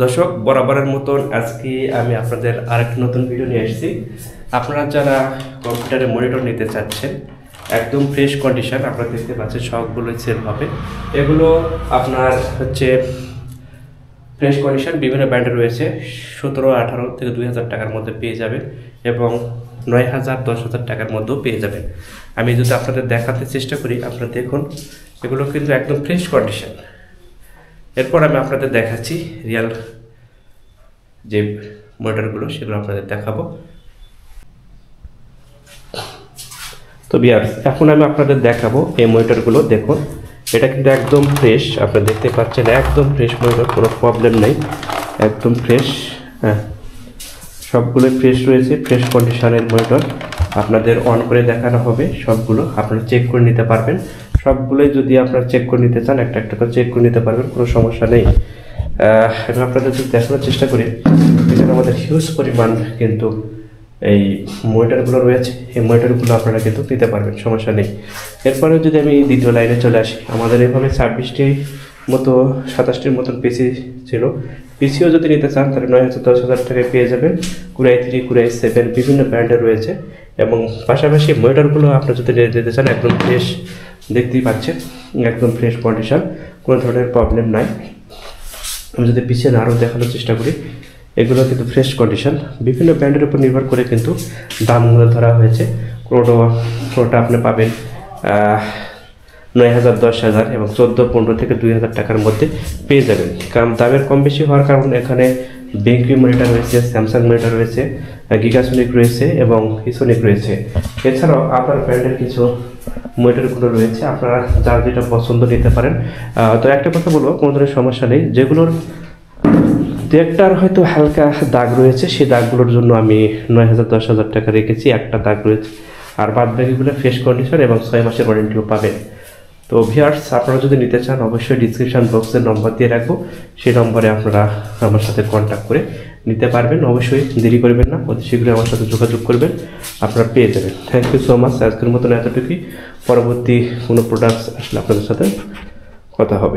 দর্শক বরাবরের মতন আজকে আমি আপনাদের আরেকটি নতুন ভিডিও নিয়ে এসেছি। আপনারা যারা কম্পিউটারে মনিটর নিতে চাচ্ছেন একদম ফ্রেশ কন্ডিশন, আপনারা দেখতে পাচ্ছেন সবগুলোই সেল হবে। এগুলো আপনার হচ্ছে ফ্রেশ কন্ডিশন, বিভিন্ন ব্র্যান্ডে রয়েছে। 17-18 থেকে 2000 টাকার মধ্যে পেয়ে যাবেন এবং 9000-10,000 টাকার মধ্যেও পেয়ে যাবেন। আমি যদি আপনাদের দেখাতে চেষ্টা করি, আপনারা দেখুন এগুলো কিন্তু একদম ফ্রেশ কন্ডিশন। এরপর আমি আপনাদের দেখাচ্ছি রিয়াল যে মনিটরগুলো, সেগুলো আপনাদের দেখাবো। তো ভিউয়ার্স, এখন আমি আপনাদের দেখাবো এই মনিটরগুলো। দেখুন এটা কিন্তু একদম ফ্রেশ, আপনারা দেখতে পাচ্ছেন একদম ফ্রেশ মনিটর, কোনো প্রবলেম নেই, একদম ফ্রেশ। হ্যাঁ, সবগুলোই ফ্রেশ রয়েছে, ফ্রেশ কন্ডিশনের মনিটর। আপনাদের অন করে দেখানো হবে, সবগুলো আপনারা চেক করে নিতে পারবেন। সবগুলোই যদি আপনারা চেক করে নিতে চান একটা একটা করে চেক করে নিতে পারবেন, কোনো সমস্যা নেই। এখন আপনাদের যদি দেখানোর চেষ্টা করি, এখানে আমাদের হিউজ পরিমাণ কিন্তু এই মনিটরগুলো রয়েছে। এই মনিটরগুলো আপনারা কিন্তু নিতে পারবেন, সমস্যা নেই। এরপরেও যদি আমি দ্বিতীয় লাইনে চলে আসি, আমাদের এভাবে 26টির মতো 27টির মতন পিসি ছিল। পিসিও যদি নিতে চান তাহলে 9000-10,000 টাকায় পেয়ে যাবেন। Core i3, Core i7 বিভিন্ন ব্র্যান্ডের রয়েছে এবং পাশাপাশি মনিটরগুলো আপনারা যদি নিতে চান একদম ফ্রেশ, দেখতেই পাচ্ছেন একদম ফ্রেশ কন্ডিশন, কোনো ধরনের প্রবলেম নাই। আমি যদি পিছনে আরও দেখানোর চেষ্টা করি, এগুলো কিন্তু ফ্রেশ কন্ডিশন। বিভিন্ন ব্র্যান্ডের উপর নির্ভর করে কিন্তু দামগুলো ধরা হয়েছে। কোনোটা আপনি পাবেন 9000-10,000 এবং 14-15 থেকে 2000 টাকার মধ্যে পেয়ে যাবেন। কারণ দামের কম বেশি হওয়ার কারণে এখানে বেঙ্কি মনিটর রয়েছে, স্যামসাং মনিটর রয়েছে, গিগাসনিক রয়েছে এবং ইসোনিক রয়েছে। এছাড়াও আপনার ব্র্যান্ডের কিছু মনিটরগুলো রয়েছে, আপনারা যার যেটা পছন্দ নিতে পারেন। তো একটা কথা বলবো, কোনো ধরনের সমস্যা নেই। যেগুলোর একটার হয়তো হালকা দাগ রয়েছে, সেই দাগগুলোর জন্য আমি 9000-10,000 টাকা রেখেছি। একটা দাগ রয়েছে, আর বাদ বাকিগুলো ফ্রেশ কন্ডিশন এবং 6 মাসের ওয়ারেন্টিও পাবেন। তো ভিউয়ার্স, আপনারা যদি নিতে চান অবশ্যই ডিসক্রিপশন বক্সের নম্বর দিয়ে রাখবো, সেই নম্বরে আপনারা আমার সাথে কন্ট্যাক্ট করে নিতে পারবেন। অবশ্যই দেরি করবেন না, অতি শীঘ্রই আমার সাথে যোগাযোগ করবেন, আপনারা পেয়ে যাবেন। Thank you so much. আজকের মতন এতটুকুই। পরবর্তী কোনো প্রোডাক্টস আসলে আপনাদের সাথে কথা হবে।